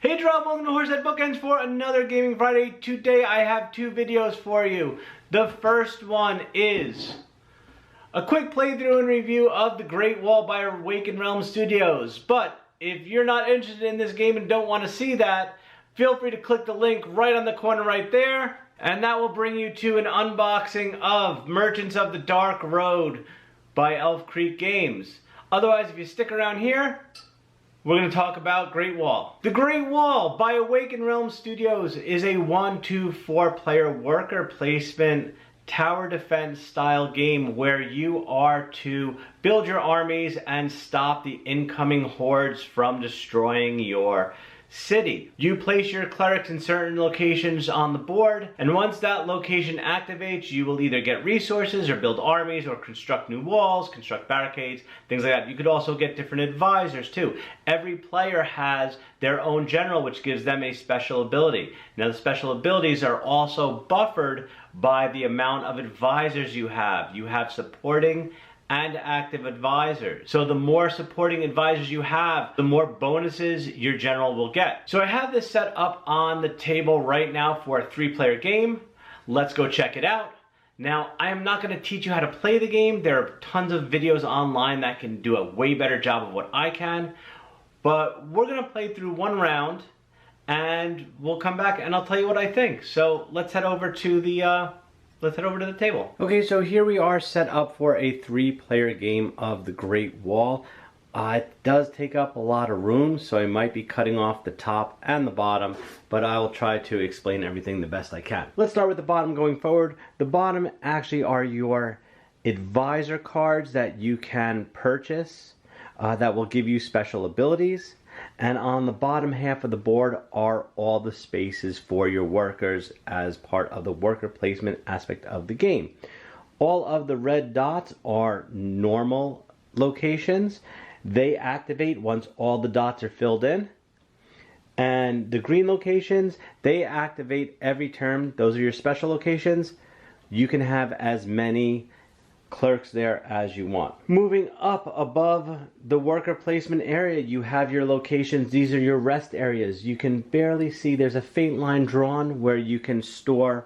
Hey Drop, welcome to Horsehead Bookends for another Gaming Friday. Today I have two videos for you. The first one is a quick playthrough and review of The Great Wall by Awaken Realms Studios. But if you're not interested in this game and don't want to see that, feel free to click the link right on the corner right there, and that will bring you to an unboxing of Merchants of the Dark Road by Elf Creek Games. Otherwise, if you stick around here, we're going to talk about Great Wall. The Great Wall by Awaken Realms Studios is a 1-2-4 player worker placement tower defense style game where you are to build your armies and stop the incoming hordes from destroying your city. You place your clerics in certain locations on the board, and once that location activates, you will either get resources or build armies or construct new walls, construct barricades, things like that. You could also get different advisors too. Every player has their own general, which gives them a special ability. Now the special abilities are also buffered by the amount of advisors you have. You have supporting and active advisors. So the more supporting advisors you have, the more bonuses your general will get. So I have this set up on the table right now for a 3-player game. Let's go check it out. Now, I am not going to teach you how to play the game. There are tons of videos online that can do a way better job of what I can. But we're going to play through one round and we'll come back and I'll tell you what I think. So let's head over to the table. Okay, so here we are set up for a 3-player game of The Great Wall. It does take up a lot of room, so I might be cutting off the top and the bottom, but I will try to explain everything the best I can. Let's start with the bottom going forward. The bottom actually are your advisor cards that you can purchase that will give you special abilities. And on the bottom half of the board are all the spaces for your workers as part of the worker placement aspect of the game. All of the red dots are normal locations. They activate once all the dots are filled in. And the green locations, they activate every turn. Those are your special locations. You can have as many clerks there as you want. Moving up above the worker placement area, you have your locations. These are your rest areas. You can barely see, there's a faint line drawn where you can store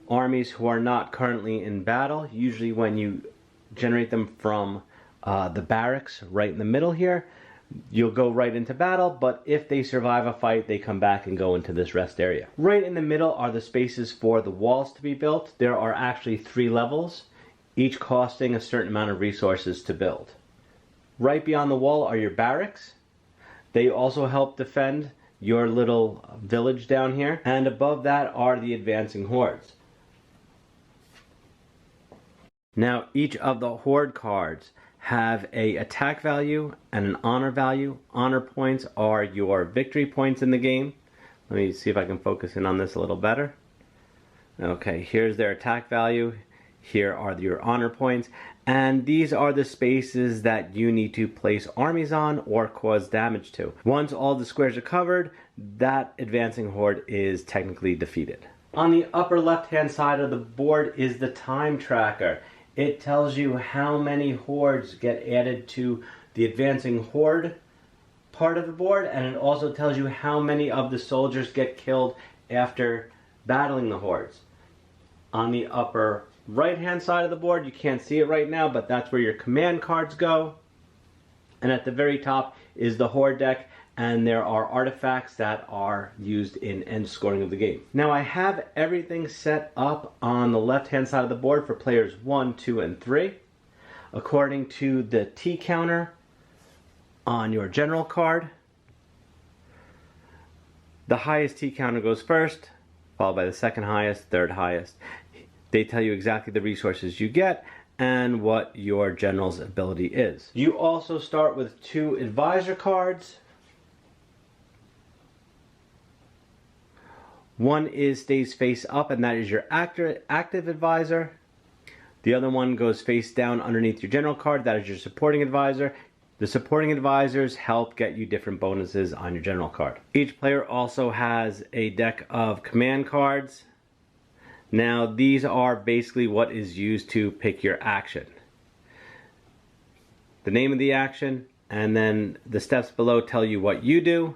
armies who are not currently in battle. Usually when you generate them from the barracks right in the middle here, you'll go right into battle, but if they survive a fight, they come back and go into this rest area. Right in the middle are the spaces for the walls to be built. There are actually 3 levels, each costing a certain amount of resources to build. Right beyond the wall are your barracks. They also help defend your little village down here. And above that are the advancing hordes. Now each of the horde cards have a attack value and an honor value. Honor points are your victory points in the game. Let me see if I can focus in on this a little better. Okay, here's their attack value. Here are your honor points, and these are the spaces that you need to place armies on or cause damage to. Once all the squares are covered, that advancing horde is technically defeated. On the upper left hand side of the board is the time tracker. It tells you how many hordes get added to the advancing horde part of the board, and it also tells you how many of the soldiers get killed after battling the hordes. On the upper right hand side of the board, you can't see it right now, but that's where your command cards go. And at the very top is the horde deck, and there are artifacts that are used in end scoring of the game. Now I have everything set up on the left hand side of the board for players 1, 2, and 3 according to the T counter on your general card. The highest T counter goes first, followed by the second highest, third highest. They tell you exactly the resources you get and what your general's ability is. You also start with 2 advisor cards. One stays face up, and that is your active advisor. The other one goes face down underneath your general card. That is your supporting advisor. The supporting advisors help get you different bonuses on your general card. Each player also has a deck of command cards. Now these are basically what is used to pick your action. The name of the action, and then the steps below tell you what you do.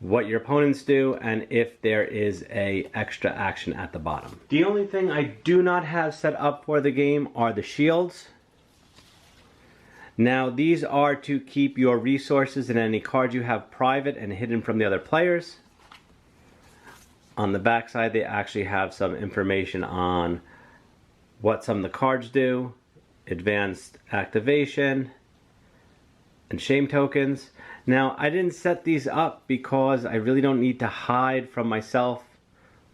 what your opponents do, and if there is a extra action at the bottom. The only thing I do not have set up for the game are the shields. Now these are to keep your resources and any cards you have private and hidden from the other players. On the back side they actually have some information on what some of the cards do, advanced activation, and shame tokens. Now I didn't set these up because I really don't need to hide from myself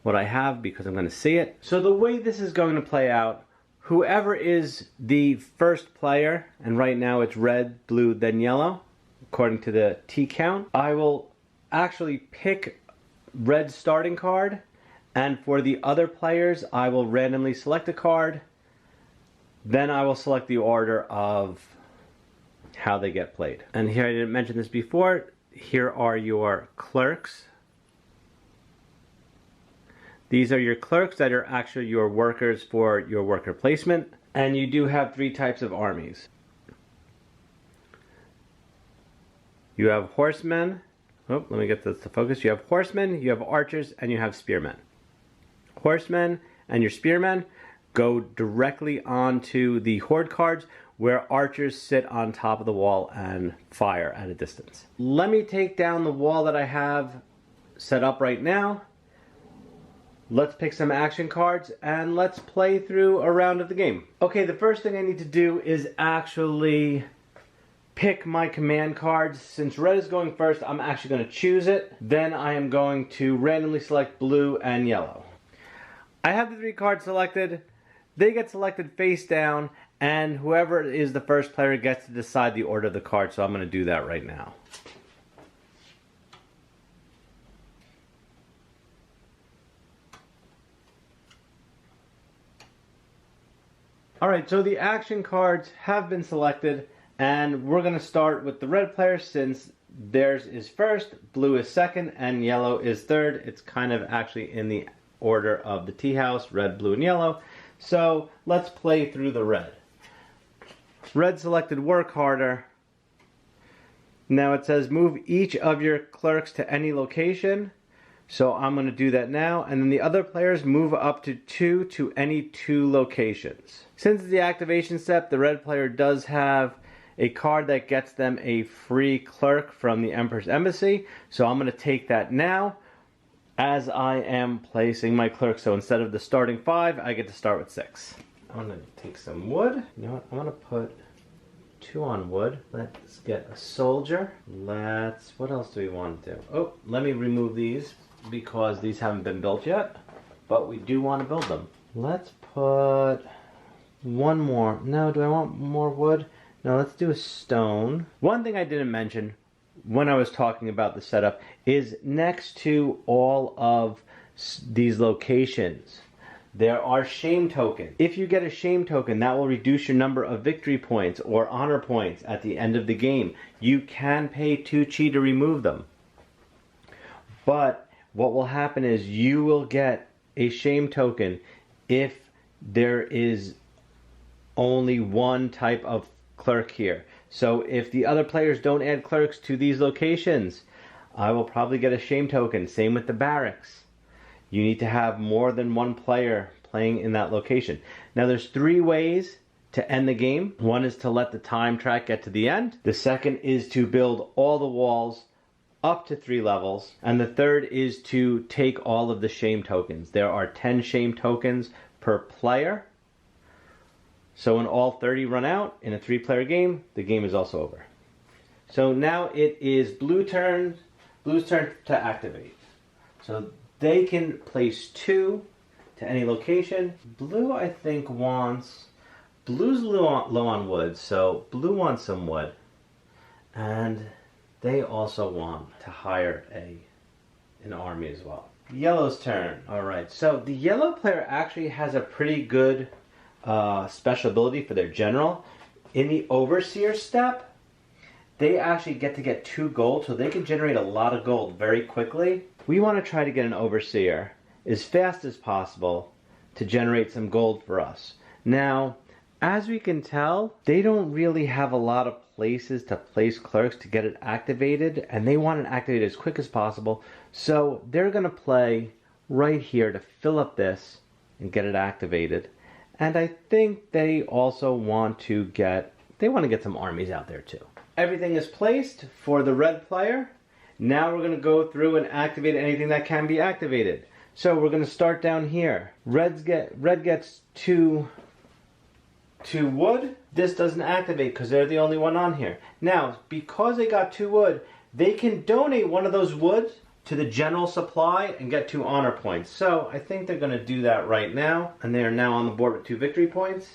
what I have because I'm going to see it. So the way this is going to play out, whoever is the first player, and right now it's red, blue, then yellow, according to the T count, I will actually pick red starting card, and for the other players I will randomly select a card, then I will select the order of how they get played. And here, I didn't mention this before, here are your clerks. These are your clerks that are actually your workers for your worker placement. And you do have 3 types of armies. You have horsemen. Oh, let me get this to focus. You have horsemen, you have archers, and you have spearmen. Horsemen and your spearmen go directly onto the Horde cards, where archers sit on top of the wall and fire at a distance. Let me take down the wall that I have set up right now. Let's pick some action cards and let's play through a round of the game. Okay, the first thing I need to do is actually pick my command cards. Since red is going first, I'm actually going to choose it. Then I am going to randomly select blue and yellow. I have the 3 cards selected. They get selected face down, and whoever is the first player gets to decide the order of the cards, so I'm going to do that right now. Alright, so the action cards have been selected, and we're going to start with the red player since theirs is first, blue is second, and yellow is third. It's kind of actually in the order of the tea house, red, blue, and yellow. So let's play through the red. Red selected work harder. Now it says move each of your clerks to any location. So I'm going to do that now. And then the other players move up to 2 to any 2 locations. Since it's the activation step, the red player does have a card that gets them a free clerk from the Emperor's Embassy. So I'm going to take that now as I am placing my clerk. So instead of the starting 5, I get to start with 6. I'm going to take some wood. You know what? I'm going to put 2 on wood. Let's get a soldier. What else do we want to do? Oh, let me remove these because these haven't been built yet, but we do want to build them. Let's put 1 more. No, do I want more wood? No, let's do a stone. One thing I didn't mention when I was talking about the setup is next to all of these locations there are shame tokens. If you get a shame token, that will reduce your number of victory points or honor points at the end of the game. You can pay 2 chi to remove them. But what will happen is you will get a shame token if there is only 1 type of clerk here. So if the other players don't add clerks to these locations, I will probably get a shame token. Same with the barracks. You need to have more than 1 player playing in that location. Now there's 3 ways to end the game. One is to let the time track get to the end. The second is to build all the walls up to 3 levels. And the third is to take all of the shame tokens. There are 10 shame tokens per player. So when all 30 run out in a 3-player game, the game is also over. So now it is blue's turn to activate. So they can place 2 to any location. Blue, I think, wants... Blue's low on wood, so blue wants some wood. And they also want to hire an army as well. Yellow's turn. Alright, so the yellow player actually has a pretty good special ability for their general. In the Overseer step, they actually get to get 2 gold, so they can generate a lot of gold very quickly. We want to try to get an Overseer as fast as possible to generate some gold for us. Now, As we can tell, they don't really have a lot of places to place clerks to get it activated, and they want it activated as quick as possible. So they're going to play right here to fill up this and get it activated. And I think they also want to get some armies out there too. Everything is placed for the red player. Now we're going to go through and activate anything that can be activated. So we're going to start down here. Red gets two wood. This doesn't activate because they're the only one on here. Now, because they got 2 wood, they can donate one of those woods to the general supply and get 2 honor points. So I think they're going to do that right now, and they are now on the board with 2 victory points.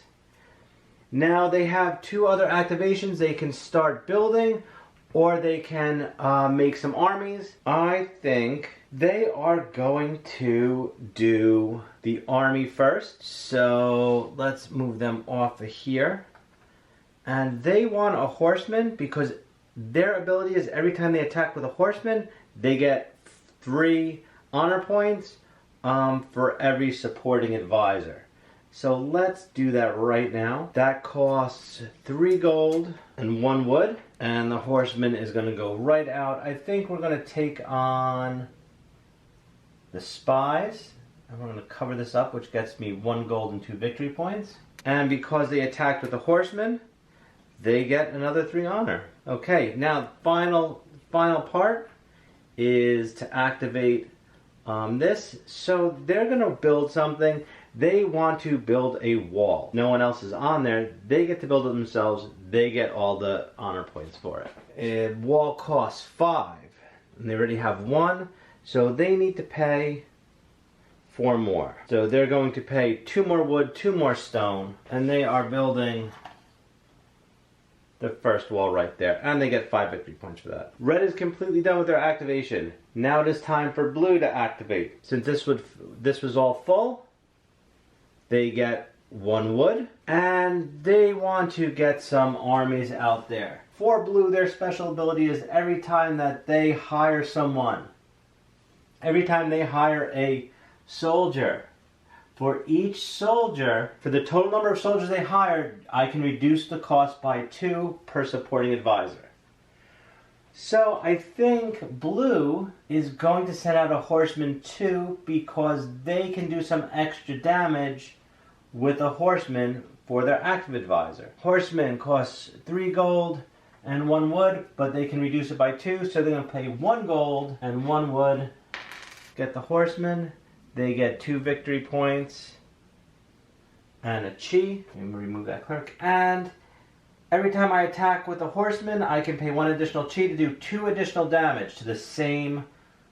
Now they have 2 other activations. They can start building, or they can make some armies. I think they are going to do the army first. So let's move them off of here. And they want a horseman because their ability is every time they attack with a horseman, they get 3 honor points for every supporting advisor. So let's do that right now. That costs 3 gold and 1 wood. And the horseman is going to go right out. I think we're going to take on the spies. And we're going to cover this up, which gets me 1 gold and 2 victory points. And because they attacked with the horseman, they get another 3 honor. Okay, now final part is to activate this. So they're going to build something. They want to build a wall. No one else is on there. They get to build it themselves. They get all the honor points for it. A wall costs 5. And they already have 1. So they need to pay 4 more. So they're going to pay 2 more wood, 2 more stone. And they are building the first wall right there. And they get 5 victory points for that. Red is completely done with their activation. Now it is time for blue to activate. Since this was all full, they get 1 wood, and they want to get some armies out there. For blue, their special ability is every time that they hire someone, every time they hire a soldier, for each soldier, for the total number of soldiers they hired, I can reduce the cost by 2 per supporting advisor. So I think blue is going to send out a horseman too, because they can do some extra damage with a horseman for their active advisor. Horseman costs 3 gold and 1 wood, but they can reduce it by 2, so they're going to pay 1 gold and 1 wood. Get the horseman. They get 2 victory points and a chi. Let me remove that clerk. And every time I attack with a horseman, I can pay 1 additional chi to do 2 additional damage to the same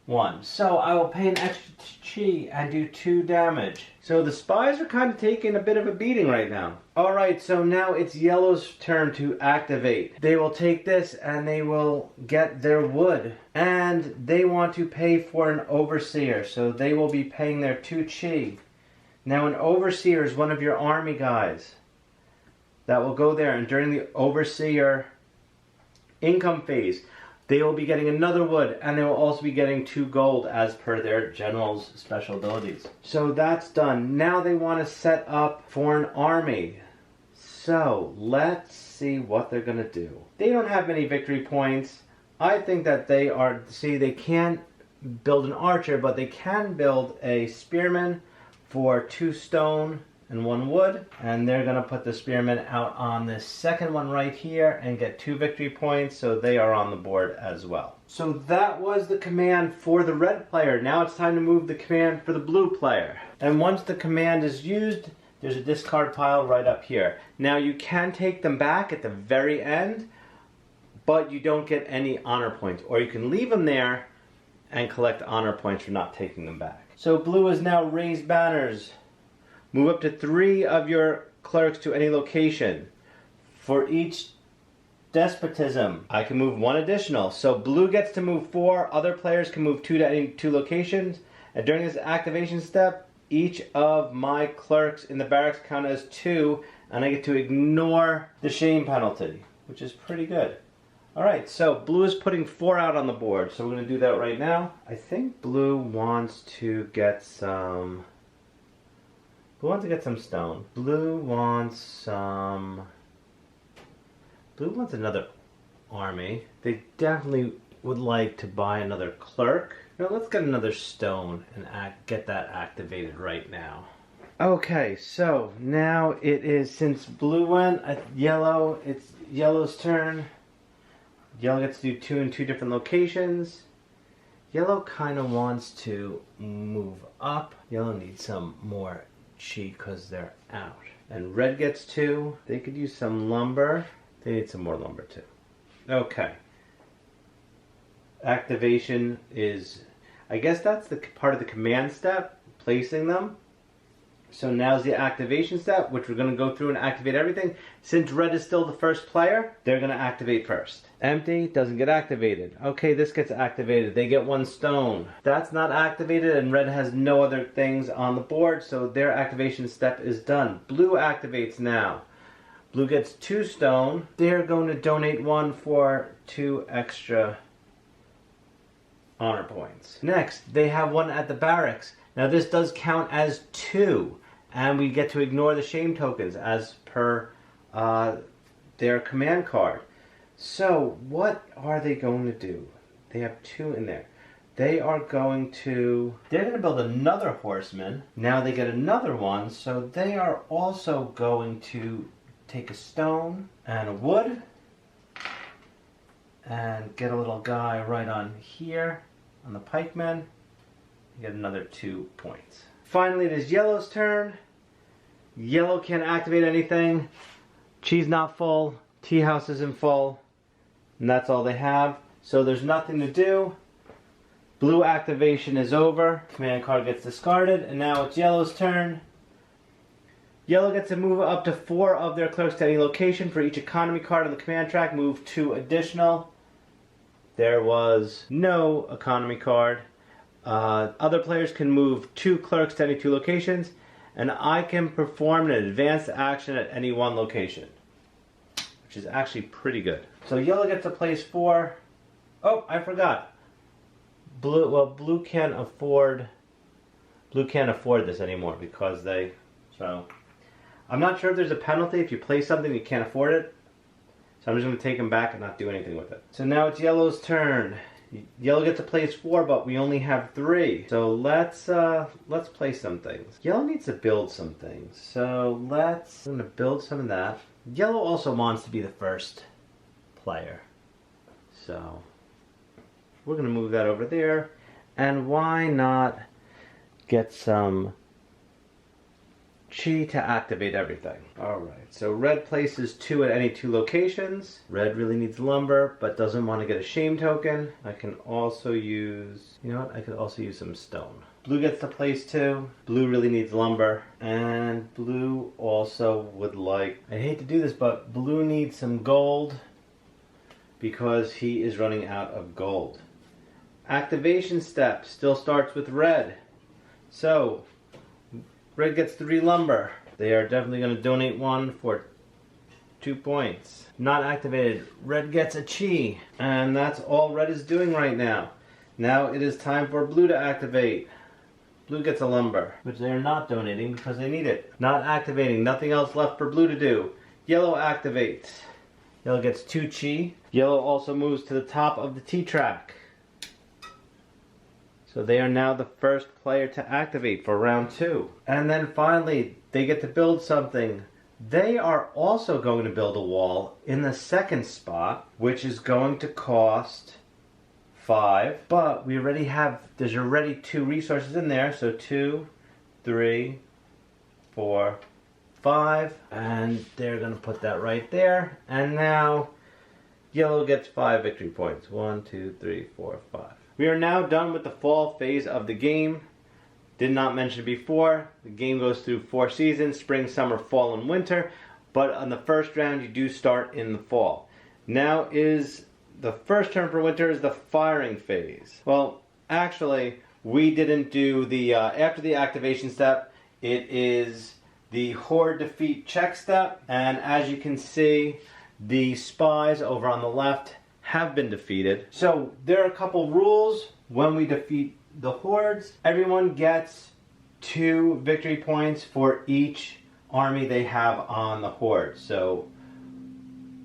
one. So I will pay an extra chi and do 2 damage. So the spies are kind of taking a bit of a beating right now. Alright, so now it's yellow's turn to activate. They will take this and they will get their wood. And they want to pay for an overseer. So they will be paying their 2 chi. Now an overseer is one of your army guys that will go there, and during the overseer income phase, they will be getting another wood, and they will also be getting 2 gold as per their general's special abilities. So that's done. Now they want to set up for an army. So let's see what they're going to do. They don't have many victory points. I think that they can't build an archer, but they can build a spearman for 2 stone and 1 wood, and they're going to put the spearmen out on this second one right here and get 2 victory points, so they are on the board as well. So that was the command for the red player. Now it's time to move the command for the blue player. And once the command is used, there's a discard pile right up here. Now you can take them back at the very end, but you don't get any honor points, or you can leave them there and collect honor points for not taking them back. So blue is now raised banners. Move up to 3 of your clerics to any location. For each despotism, I can move 1 additional. So blue gets to move 4. Other players can move 2 to any 2 locations. And during this activation step, each of my clerks in the barracks count as 2. And I get to ignore the shame penalty, which is pretty good. Alright, so blue is putting 4 out on the board. So we're going to do that right now. I think blue wants to get some Blue wants to get some stone. Blue wants some... Blue wants another army. They definitely would like to buy another clerk. Now let's get another stone and get that activated right now. Okay, so now it is, since blue went at yellow, it's yellow's turn. Yellow gets to do 2 in 2 different locations. Yellow kind of wants to move up. Yellow needs some more chi because they're out. And red gets 2. They could use some lumber. They need some more lumber too. Okay. Activation is, I guess that's the part of the command step, placing them. So now's the activation step, which we're going to go through and activate everything. Since red is still the first player, they're going to activate first. Empty, doesn't get activated. Okay, this gets activated. They get 1 stone. That's not activated, and red has no other things on the board, so their activation step is done. Blue activates now. Blue gets 2 stone. They're going to donate 1 for 2 extra honor points. Next, they have 1 at the barracks. Now this does count as 2, and we get to ignore the shame tokens as per their command card. So what are they going to do? They have 2 in there. They're going to build another horseman. Now they get another one, so they are also going to take a stone and a wood and get a little guy right on here on the pikemen. Get another 2 points. Finally, it is yellow's turn. Yellow can't activate anything. Chi's not full. Tea house isn't full. And that's all they have. So there's nothing to do. Blue activation is over. Command card gets discarded. And now it's yellow's turn. Yellow gets to move up to 4 of their clerks to any location. For each economy card on the command track, move 2 additional. There was no economy card. Other players can move 2 clerks to any 2 locations, and I can perform an advanced action at any 1 location, which is actually pretty good. So yellow gets to place 4. Oh, I forgot. Blue can't afford this anymore because so I'm not sure if there's a penalty if you play something you can't afford it. So I'm just going to take them back and not do anything with it. So now it's yellow's turn. Yellow gets to place 4, but we only have 3. So let's play some things. Yellow needs to build some things. So I'm going to build some of that. Yellow also wants to be the first player. So we're going to move that over there. And why not get some chi to activate everything. Alright, so red places 2 at any 2 locations. Red really needs lumber, but doesn't want to get a shame token. I can also use, I could also use some stone. Blue gets to place 2. Blue really needs lumber. And blue also would like, I hate to do this, but blue needs some gold because he is running out of gold. Activation step still starts with red. So red gets 3 lumber. They are definitely going to donate 1 for 2 points. Not activated. Red gets a chi. And that's all red is doing right now. Now it is time for blue to activate. Blue gets a lumber, which they are not donating because they need it. Not activating. Nothing else left for blue to do. Yellow activates. Yellow gets 2 chi. Yellow also moves to the top of the T track. So they are now the first player to activate for round 2. And then finally, they get to build something. They are also going to build a wall in the second spot, which is going to cost 5. But we already have, there's already 2 resources in there. So 2, 3, 4, 5. And they're going to put that right there. And now yellow gets 5 victory points. 1, 2, 3, 4, 5. We are now done with the fall phase of the game. Did not mention before, the game goes through 4 seasons, spring, summer, fall, and winter. But on the first round, you do start in the fall. Now is the first turn for winter is the firing phase. Well, actually, we didn't do the, after the activation step, it is the Horde defeat check step. And as you can see, the spies over on the left have been defeated. So there are a couple rules when we defeat the hordes. Everyone gets 2 victory points for each army they have on the Horde. So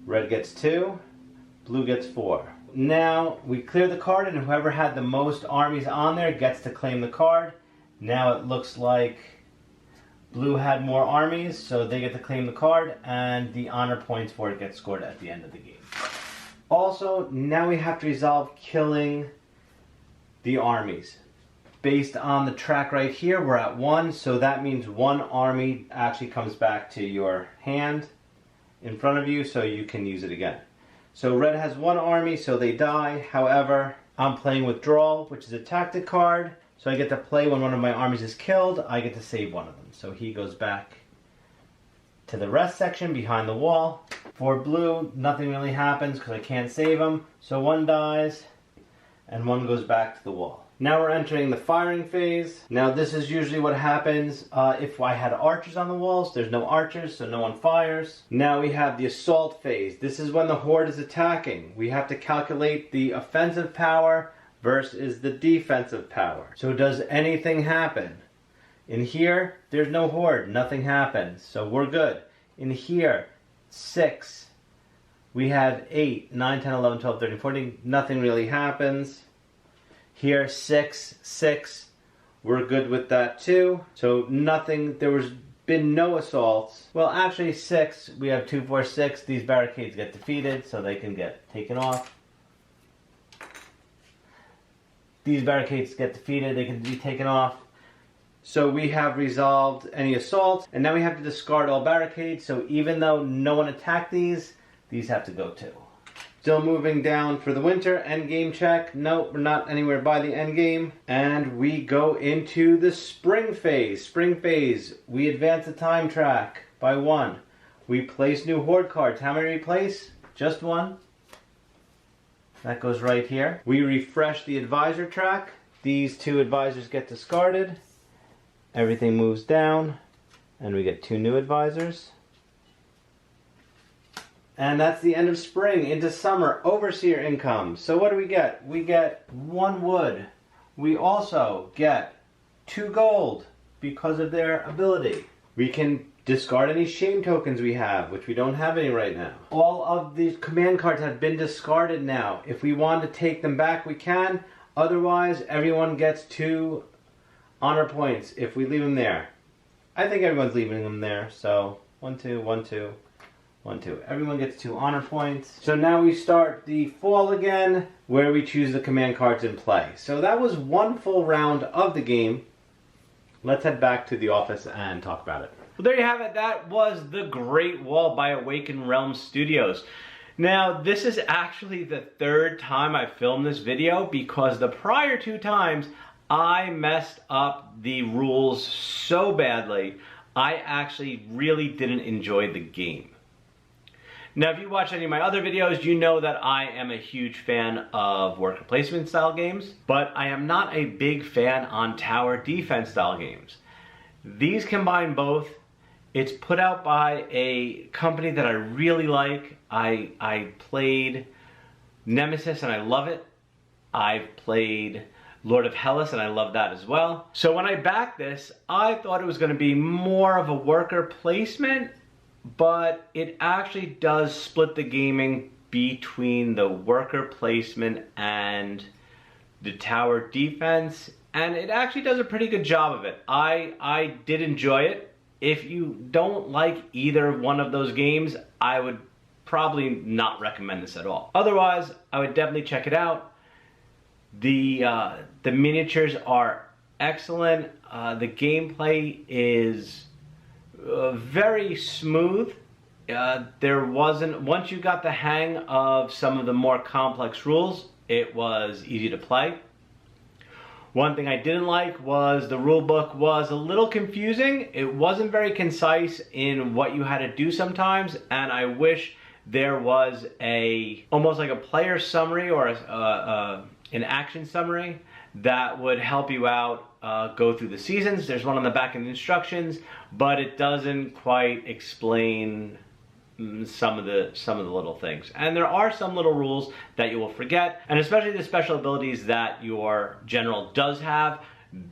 red gets 2, blue gets 4. Now we clear the card, and whoever had the most armies on there gets to claim the card. Now it looks like blue had more armies, so they get to claim the card, and the honor points for it get scored at the end of the game. Also, now we have to resolve killing the armies. Based on the track right here, we're at 1, so that means 1 army actually comes back to your hand in front of you, so you can use it again. So red has 1 army, so they die. However, I'm playing Withdrawal, which is a tactic card. So I get to play when one of my armies is killed. I get to save one of them. So he goes back to the rest section behind the wall. For blue, nothing really happens because I can't save him. So 1 dies and 1 goes back to the wall. Now we're entering the firing phase. Now this is usually what happens if I had archers on the walls. There's no archers, so no one fires. Now we have the assault phase. This is when the Horde is attacking. We have to calculate the offensive power versus the defensive power. So does anything happen? In here, there's no Horde. Nothing happens. So we're good. In here, 6. We have 8, 9, 10, 11, 12, 13, 14. Nothing really happens. Here, 6, 6. We're good with that too. So nothing, there was been no assaults. Well, actually 6. We have 2, 4, 6. These barricades get defeated, so they can get taken off. These barricades get defeated, they can be taken off. So we have resolved any assaults, and now we have to discard all barricades, so even though no one attacked these have to go too. Still moving down for the winter, end game check. Nope, we're not anywhere by the end game. And we go into the spring phase. Spring phase, we advance the time track by 1. We place new Horde cards. How many we place? Just 1. That goes right here. We refresh the advisor track. These 2 advisors get discarded. Everything moves down, and we get 2 new advisors. And that's the end of spring. Into summer, overseer income. So what do we get? We get 1 wood. We also get 2 gold because of their ability. We can discard any shame tokens we have, which we don't have any right now. All of these command cards have been discarded now. If we want to take them back, we can. Otherwise, everyone gets 2 honor points if we leave them there. I think everyone's leaving them there, so 1, 2, 1, 2, 1, 2. Everyone gets 2 honor points. So now we start the fall again, where we choose the command cards in play. So that was 1 full round of the game. Let's head back to the office and talk about it. Well, there you have it. That was The Great Wall by Awaken Realms Studios. Now, this is actually the 3rd time I filmed this video because the prior 2 times I messed up the rules so badly, I actually really didn't enjoy the game. Now, if you watch any of my other videos, you know that I am a huge fan of worker placement style games, but I am not a big fan on tower defense style games. These combine both. It's put out by a company that I really like. I played Nemesis and I love it. I've played Lord of Hellas and I love that as well. So when I backed this, I thought it was going to be more of a worker placement, but it actually does split the gaming between the worker placement and the tower defense, and it actually does a pretty good job of it. I did enjoy it. If you don't like either one of those games, I would probably not recommend this at all. Otherwise, I would definitely check it out. The miniatures are excellent. The gameplay is very smooth. Once you got the hang of some of the more complex rules, it was easy to play. One thing I didn't like was the rule book was a little confusing. It wasn't very concise in what you had to do sometimes, and I wish there was almost like a player summary or an action summary that would help you out go through the seasons. There's one on the back of the instructions, but it doesn't quite explain some of the little things. And there are some little rules that you will forget, and especially the special abilities that your general does have.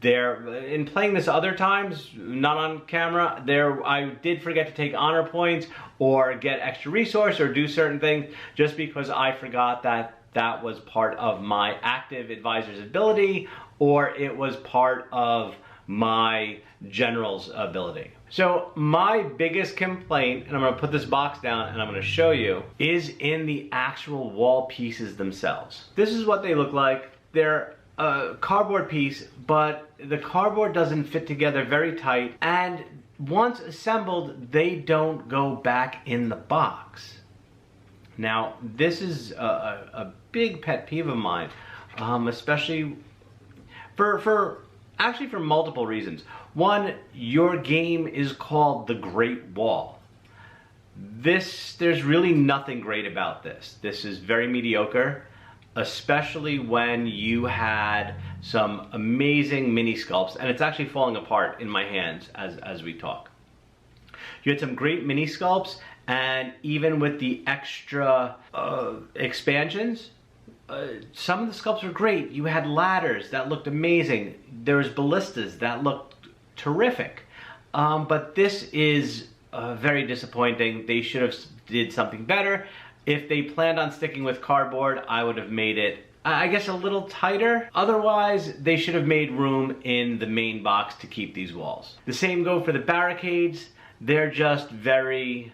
In playing this other times, not on camera, I did forget to take honor points or get extra resource or do certain things just because I forgot that was part of my active advisor's ability or it was part of my general's ability. So my biggest complaint, and I'm going to put this box down and I'm going to show you, is in the actual wall pieces themselves. This is what they look like. They're a cardboard piece, but the cardboard doesn't fit together very tight, and once assembled, they don't go back in the box. Now, this is a big pet peeve of mine, especially actually for multiple reasons. One, your game is called The Great Wall. There's really nothing great about this. This is very mediocre, especially when you had some amazing mini sculpts, and it's actually falling apart in my hands as we talk. You had some great mini sculpts, and even with the extra expansions, some of the sculpts were great. You had ladders that looked amazing. There was ballistas that looked terrific. But this is very disappointing. They should have did something better. If they planned on sticking with cardboard, I would have made it, I guess, a little tighter. Otherwise, they should have made room in the main box to keep these walls. The same go for the barricades. They're just very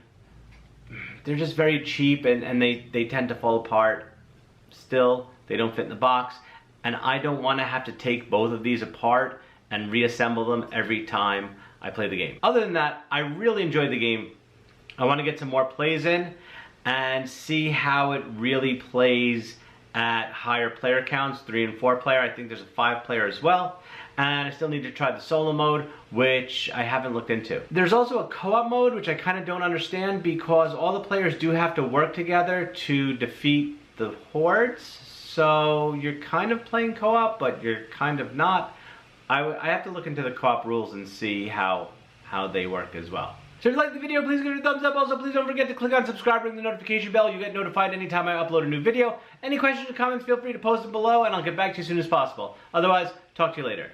cheap, and they tend to fall apart. Still, they don't fit in the box, and I don't want to have to take both of these apart and reassemble them every time I play the game. Other than that, I really enjoyed the game. I want to get some more plays in and see how it really plays at higher player counts, 3 and 4 player. I think there's a 5 player as well. And I still need to try the solo mode, which I haven't looked into. There's also a co-op mode, which I kind of don't understand because all the players do have to work together to defeat the hordes. So you're kind of playing co-op, but you're kind of not. I have to look into the co-op rules and see how they work as well. So if you like the video, please give it a thumbs up. Also, please don't forget to click on subscribe and the notification bell. You get notified anytime I upload a new video. Any questions or comments, feel free to post them below, and I'll get back to you as soon as possible. Otherwise, talk to you later.